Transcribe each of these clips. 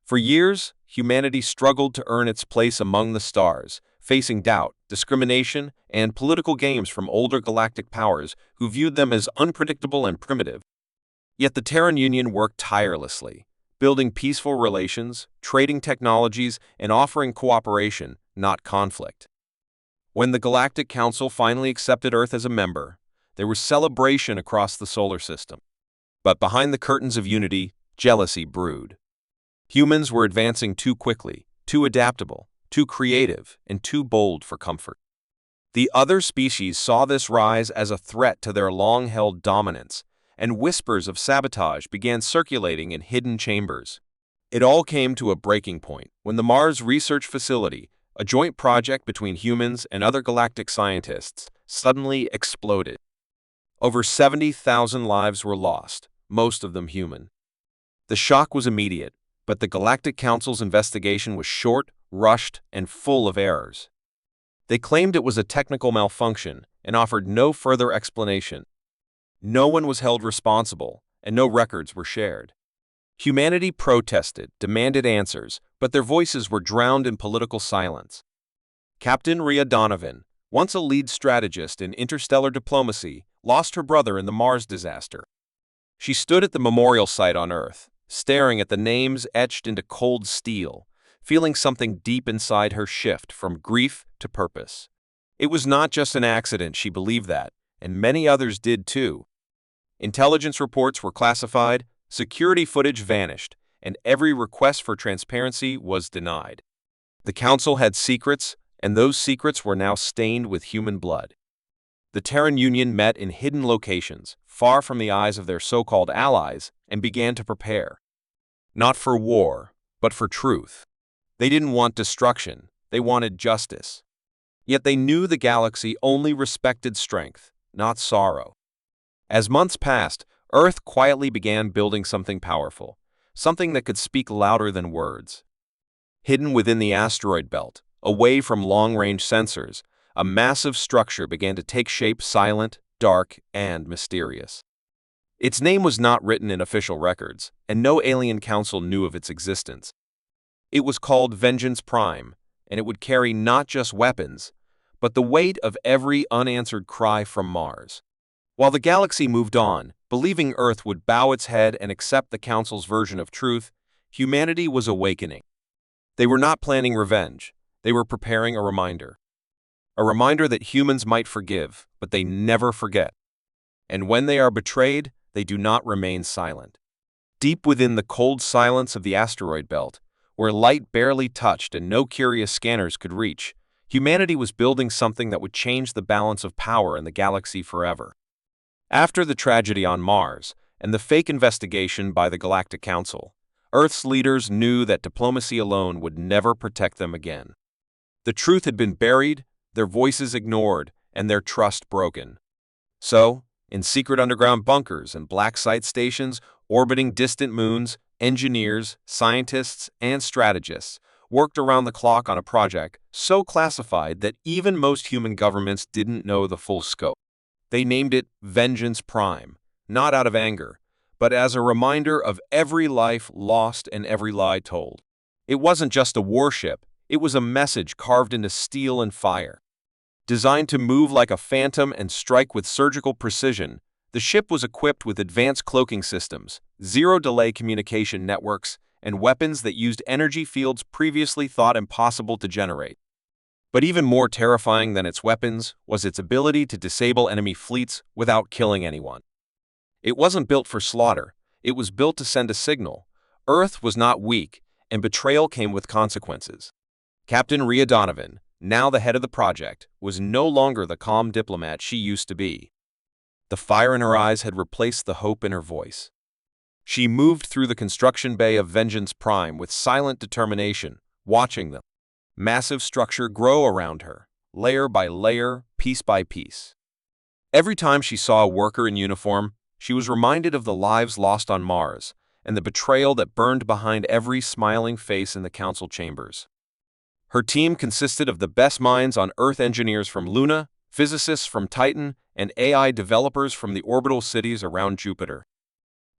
For years, humanity struggled to earn its place among the stars, facing doubt, discrimination, and political games from older galactic powers who viewed them as unpredictable and primitive. Yet the Terran Union worked tirelessly, building peaceful relations, trading technologies, and offering cooperation, not conflict. When the Galactic Council finally accepted Earth as a member, there was celebration across the solar system. But behind the curtains of unity, jealousy brewed. Humans were advancing too quickly, too adaptable, too creative, and too bold for comfort. The other species saw this rise as a threat to their long-held dominance, and whispers of sabotage began circulating in hidden chambers. It all came to a breaking point when the Mars Research Facility, a joint project between humans and other galactic scientists, suddenly exploded. Over 70,000 lives were lost, most of them human. The shock was immediate, but the Galactic Council's investigation was short, rushed, and full of errors. They claimed it was a technical malfunction and offered no further explanation. No one was held responsible, and no records were shared. Humanity protested, demanded answers, but their voices were drowned in political silence. Captain Rhea Donovan, once a lead strategist in interstellar diplomacy, lost her brother in the Mars disaster. She stood at the memorial site on Earth, staring at the names etched into cold steel, feeling something deep inside her shift from grief to purpose. It was not just an accident, she believed that, and many others did too. Intelligence reports were classified, security footage vanished, and every request for transparency was denied. The Council had secrets, and those secrets were now stained with human blood. The Terran Union met in hidden locations, far from the eyes of their so-called allies, and began to prepare. Not for war, but for truth. They didn't want destruction, they wanted justice. Yet they knew the galaxy only respected strength, not sorrow. As months passed, Earth quietly began building something powerful, something that could speak louder than words. Hidden within the asteroid belt, away from long-range sensors, a massive structure began to take shape, silent, dark, and mysterious. Its name was not written in official records, and no alien council knew of its existence. It was called Vengeance Prime, and it would carry not just weapons, but the weight of every unanswered cry from Mars. While the galaxy moved on, believing Earth would bow its head and accept the Council's version of truth, humanity was awakening. They were not planning revenge, they were preparing a reminder. A reminder that humans might forgive, but they never forget. And when they are betrayed, they do not remain silent. Deep within the cold silence of the asteroid belt, where light barely touched and no curious scanners could reach, humanity was building something that would change the balance of power in the galaxy forever. After the tragedy on Mars and the fake investigation by the Galactic Council, Earth's leaders knew that diplomacy alone would never protect them again. The truth had been buried, their voices ignored, and their trust broken. So, in secret underground bunkers and black site stations orbiting distant moons, engineers, scientists, and strategists worked around the clock on a project so classified that even most human governments didn't know the full scope. They named it Vengeance Prime, not out of anger, but as a reminder of every life lost and every lie told. It wasn't just a warship, it was a message carved into steel and fire. Designed to move like a phantom and strike with surgical precision, the ship was equipped with advanced cloaking systems, zero-delay communication networks, and weapons that used energy fields previously thought impossible to generate. But even more terrifying than its weapons was its ability to disable enemy fleets without killing anyone. It wasn't built for slaughter, it was built to send a signal. Earth was not weak, and betrayal came with consequences. Captain Rhea Donovan, now the head of the project, was no longer the calm diplomat she used to be. The fire in her eyes had replaced the hope in her voice. She moved through the construction bay of Vengeance Prime with silent determination, watching the massive structure grow around her, layer by layer, piece by piece. Every time she saw a worker in uniform, she was reminded of the lives lost on Mars and the betrayal that burned behind every smiling face in the council chambers. Her team consisted of the best minds on Earth, engineers from Luna, physicists from Titan, and AI developers from the orbital cities around Jupiter.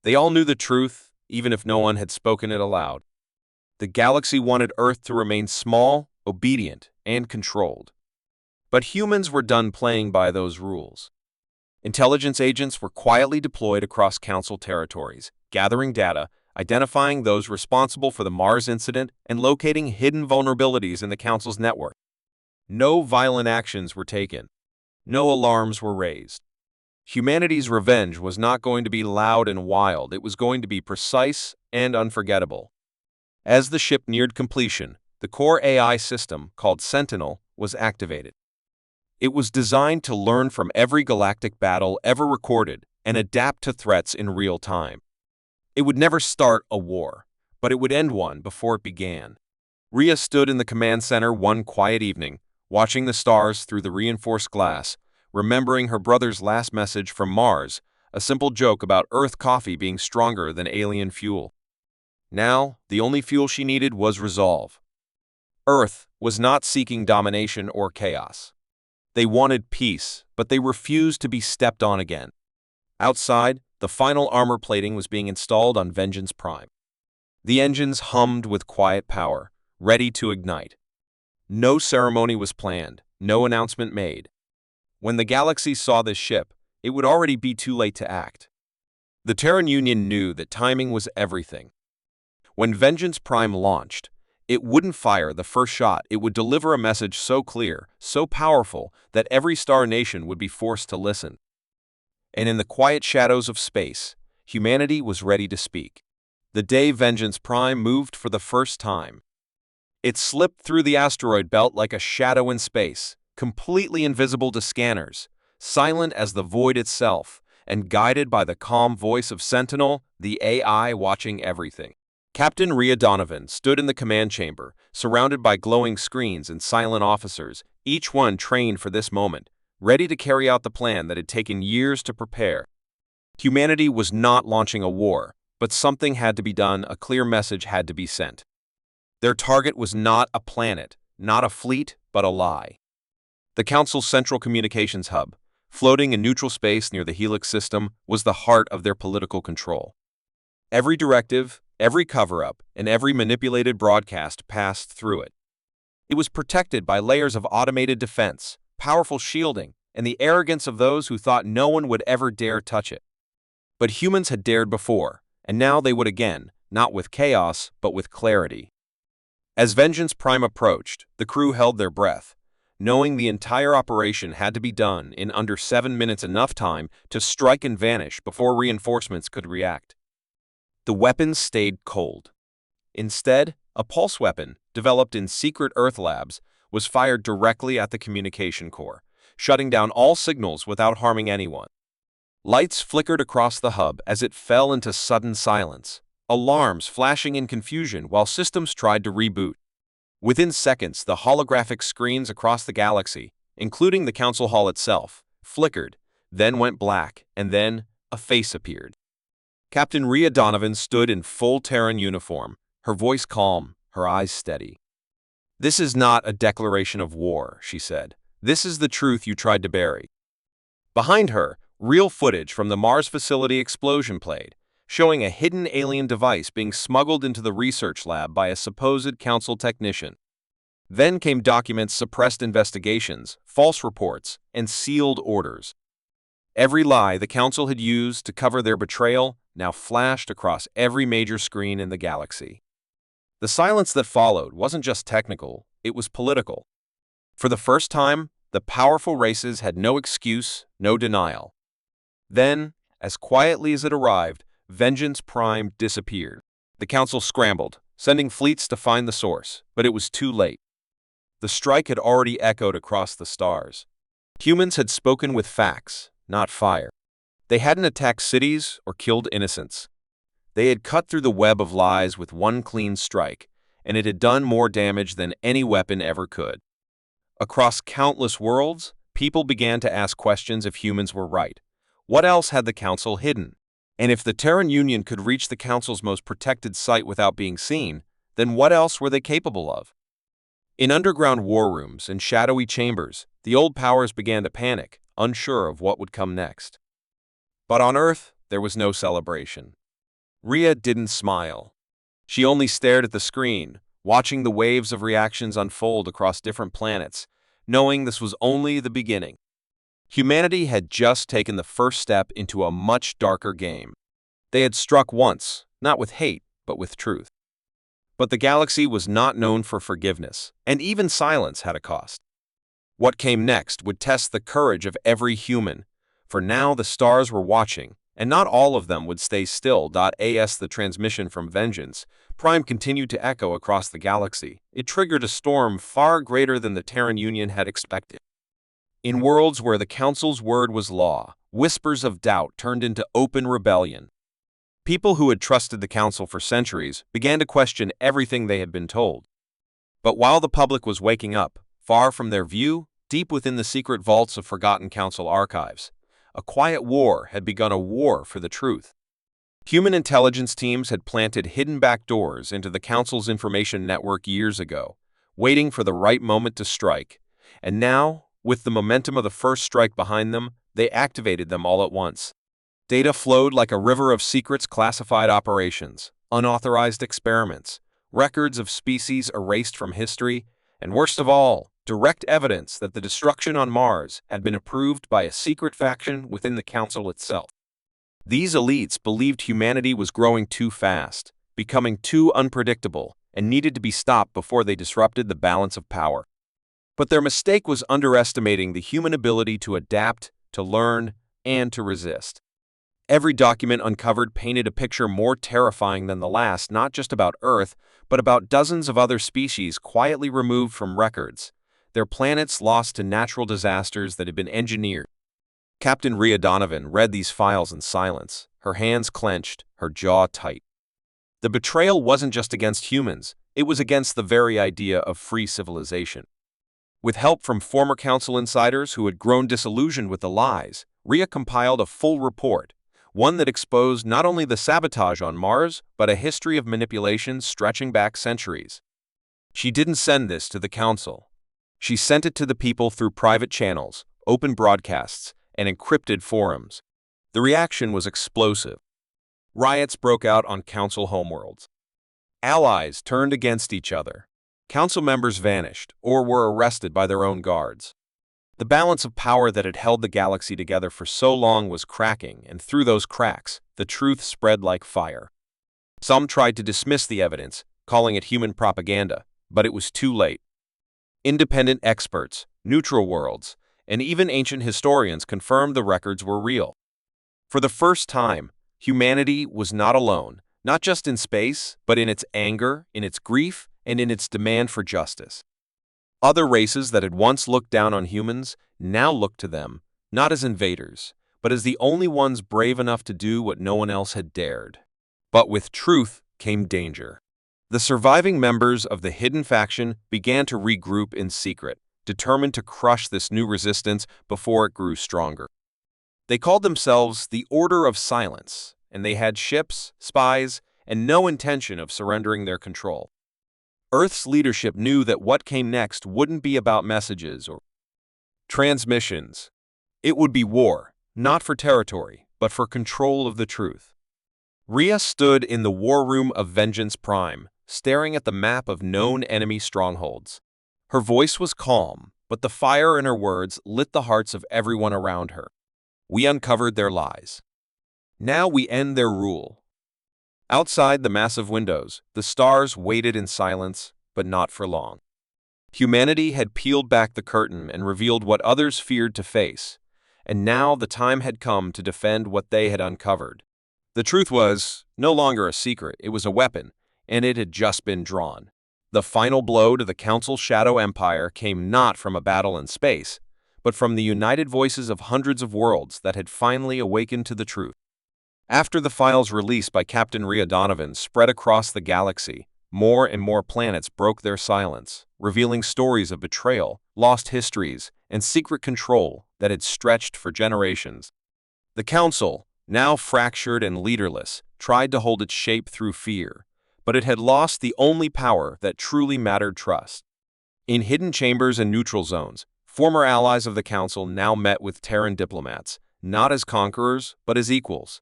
They all knew the truth, even if no one had spoken it aloud. The galaxy wanted Earth to remain small, obedient, and controlled. But humans were done playing by those rules. Intelligence agents were quietly deployed across Council territories, gathering data, identifying those responsible for the Mars incident, and locating hidden vulnerabilities in the Council's network. No violent actions were taken. No alarms were raised. Humanity's revenge was not going to be loud and wild, it was going to be precise and unforgettable. As the ship neared completion, the core AI system, called Sentinel, was activated. It was designed to learn from every galactic battle ever recorded and adapt to threats in real time. It would never start a war, but it would end one before it began. Rhea stood in the command center one quiet evening, watching the stars through the reinforced glass, remembering her brother's last message from Mars, a simple joke about Earth coffee being stronger than alien fuel. Now, the only fuel she needed was resolve. Earth was not seeking domination or chaos. They wanted peace, but they refused to be stepped on again. Outside, the final armor plating was being installed on Vengeance Prime. The engines hummed with quiet power, ready to ignite. No ceremony was planned, no announcement made. When the galaxy saw this ship, it would already be too late to act. The Terran Union knew that timing was everything. When Vengeance Prime launched, it wouldn't fire the first shot, it would deliver a message so clear, so powerful, that every star nation would be forced to listen. And in the quiet shadows of space, humanity was ready to speak. The day Vengeance Prime moved for the first time. It slipped through the asteroid belt like a shadow in space, completely invisible to scanners, silent as the void itself, and guided by the calm voice of Sentinel, the AI watching everything. Captain Rhea Donovan stood in the command chamber, surrounded by glowing screens and silent officers, each one trained for this moment, ready to carry out the plan that had taken years to prepare. Humanity was not launching a war, but something had to be done, a clear message had to be sent. Their target was not a planet, not a fleet, but a lie. The Council's central communications hub, floating in neutral space near the Helix system, was the heart of their political control. Every directive, every cover-up, and every manipulated broadcast passed through it. It was protected by layers of automated defense, powerful shielding, and the arrogance of those who thought no one would ever dare touch it. But humans had dared before, and now they would again, not with chaos, but with clarity. As Vengeance Prime approached, the crew held their breath, knowing the entire operation had to be done in under 7 minutes, enough time to strike and vanish before reinforcements could react. The weapons stayed cold. Instead, a pulse weapon, developed in secret Earth labs, was fired directly at the communication core, shutting down all signals without harming anyone. Lights flickered across the hub as it fell into sudden silence, alarms flashing in confusion while systems tried to reboot. Within seconds, the holographic screens across the galaxy, including the Council Hall itself, flickered, then went black, and then a face appeared. Captain Rhea Donovan stood in full Terran uniform, her voice calm, her eyes steady. "This is not a declaration of war," she said. "This is the truth you tried to bury." Behind her, real footage from the Mars facility explosion played, showing a hidden alien device being smuggled into the research lab by a supposed Council technician. Then came documents, suppressed investigations, false reports, and sealed orders. Every lie the Council had used to cover their betrayal now flashed across every major screen in the galaxy. The silence that followed wasn't just technical, it was political. For the first time, the powerful races had no excuse, no denial. Then, as quietly as it arrived, Vengeance Prime disappeared. The Council scrambled, sending fleets to find the source, but it was too late. The strike had already echoed across the stars. Humans had spoken with facts, not fire. They hadn't attacked cities or killed innocents. They had cut through the web of lies with one clean strike, and it had done more damage than any weapon ever could. Across countless worlds, people began to ask questions if humans were right. What else had the Council hidden? And if the Terran Union could reach the Council's most protected site without being seen, then what else were they capable of? In underground war rooms and shadowy chambers, the old powers began to panic, unsure of what would come next. But on Earth, there was no celebration. Rhea didn't smile. She only stared at the screen, watching the waves of reactions unfold across different planets, knowing this was only the beginning. Humanity had just taken the first step into a much darker game. They had struck once, not with hate, but with truth. But the galaxy was not known for forgiveness, and even silence had a cost. What came next would test the courage of every human, for now the stars were watching, and not all of them would stay still. As the transmission from Vengeance Prime continued to echo across the galaxy, it triggered a storm far greater than the Terran Union had expected. In worlds where the Council's word was law, whispers of doubt turned into open rebellion. People who had trusted the Council for centuries began to question everything they had been told. But while the public was waking up, far from their view, deep within the secret vaults of forgotten Council archives, a quiet war had begun, a war for the truth. Human intelligence teams had planted hidden backdoors into the Council's information network years ago, waiting for the right moment to strike, and now, with the momentum of the first strike behind them, they activated them all at once. Data flowed like a river of secrets, classified operations, unauthorized experiments, records of species erased from history, and worst of all, direct evidence that the destruction on Mars had been approved by a secret faction within the Council itself. These elites believed humanity was growing too fast, becoming too unpredictable, and needed to be stopped before they disrupted the balance of power. But their mistake was underestimating the human ability to adapt, to learn, and to resist. Every document uncovered painted a picture more terrifying than the last, not just about Earth, but about dozens of other species quietly removed from records, their planets lost to natural disasters that had been engineered. Captain Rhea Donovan read these files in silence, her hands clenched, her jaw tight. The betrayal wasn't just against humans, it was against the very idea of free civilization. With help from former Council insiders who had grown disillusioned with the lies, Rhea compiled a full report, one that exposed not only the sabotage on Mars, but a history of manipulation stretching back centuries. She didn't send this to the Council. She sent it to the people through private channels, open broadcasts, and encrypted forums. The reaction was explosive. Riots broke out on Council homeworlds. Allies turned against each other. Council members vanished or were arrested by their own guards. The balance of power that had held the galaxy together for so long was cracking, and through those cracks, the truth spread like fire. Some tried to dismiss the evidence, calling it human propaganda, but it was too late. Independent experts, neutral worlds, and even ancient historians confirmed the records were real. For the first time, humanity was not alone, not just in space, but in its anger, in its grief, and in its demand for justice. Other races that had once looked down on humans now looked to them, not as invaders, but as the only ones brave enough to do what no one else had dared. But with truth came danger. The surviving members of the hidden faction began to regroup in secret, determined to crush this new resistance before it grew stronger. They called themselves the Order of Silence, and they had ships, spies, and no intention of surrendering their control. Earth's leadership knew that what came next wouldn't be about messages or transmissions. It would be war, not for territory, but for control of the truth. Rhea stood in the war room of Vengeance Prime, staring at the map of known enemy strongholds. Her voice was calm, but the fire in her words lit the hearts of everyone around her. We uncovered their lies. Now we end their rule. Outside the massive windows, the stars waited in silence, but not for long. Humanity had peeled back the curtain and revealed what others feared to face, and now the time had come to defend what they had uncovered. The truth was no longer a secret, it was a weapon, and it had just been drawn. The final blow to the Council Shadow Empire came not from a battle in space, but from the united voices of hundreds of worlds that had finally awakened to the truth. After the files released by Captain Rhea Donovan spread across the galaxy, more and more planets broke their silence, revealing stories of betrayal, lost histories, and secret control that had stretched for generations. The Council, now fractured and leaderless, tried to hold its shape through fear, but it had lost the only power that truly mattered: trust. In hidden chambers and neutral zones, former allies of the Council now met with Terran diplomats, not as conquerors, but as equals.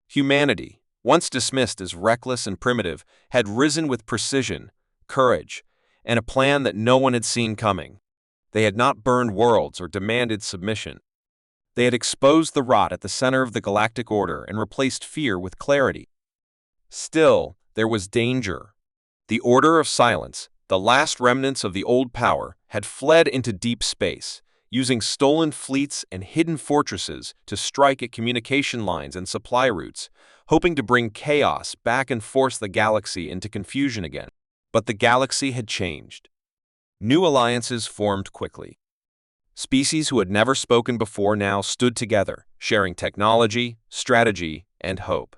Humanity, once dismissed as reckless and primitive, had risen with precision, courage, and a plan that no one had seen coming. They had not burned worlds or demanded submission. They had exposed the rot at the center of the galactic order and replaced fear with clarity. Still, there was danger. The Order of Silence, the last remnants of the old power, had fled into deep space, using stolen fleets and hidden fortresses to strike at communication lines and supply routes, hoping to bring chaos back and force the galaxy into confusion again. But the galaxy had changed. New alliances formed quickly. Species who had never spoken before now stood together, sharing technology, strategy, and hope.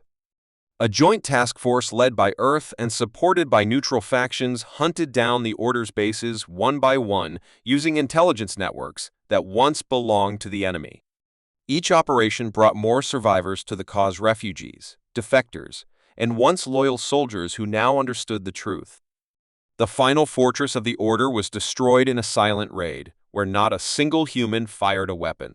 A joint task force led by Earth and supported by neutral factions hunted down the Order's bases one by one using intelligence networks that once belonged to the enemy. Each operation brought more survivors to the cause: refugees, defectors, and once loyal soldiers who now understood the truth. The final fortress of the Order was destroyed in a silent raid, where not a single human fired a weapon.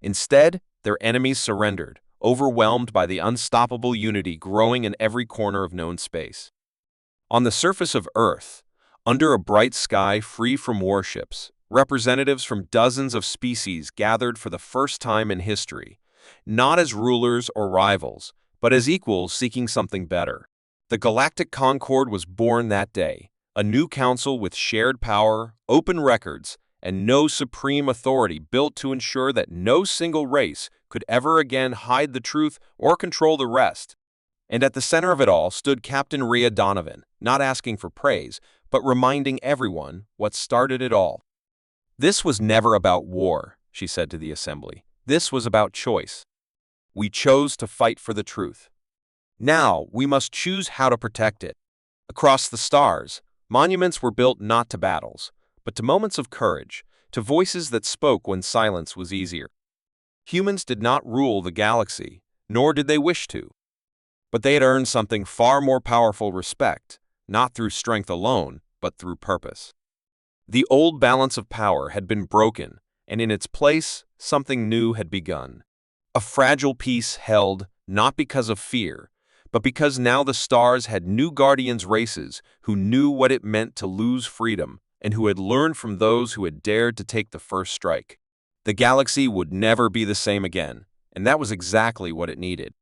Instead, their enemies surrendered, overwhelmed by the unstoppable unity growing in every corner of known space. On the surface of Earth, under a bright sky free from warships, representatives from dozens of species gathered for the first time in history, not as rulers or rivals, but as equals seeking something better. The Galactic Concord was born that day, a new council with shared power, open records, and no supreme authority, built to ensure that no single race could ever again hide the truth or control the rest. And at the center of it all stood Captain Rhea Donovan, not asking for praise, but reminding everyone what started it all. "This was never about war," she said to the assembly. "This was about choice. We chose to fight for the truth. Now we must choose how to protect it." Across the stars, monuments were built not to battles, but to moments of courage, to voices that spoke when silence was easier. Humans did not rule the galaxy, nor did they wish to. But they had earned something far more powerful: respect, not through strength alone, but through purpose. The old balance of power had been broken, and in its place, something new had begun. A fragile peace held, not because of fear, but because now the stars had new guardians, races who knew what it meant to lose freedom and who had learned from those who had dared to take the first strike. The galaxy would never be the same again, and that was exactly what it needed.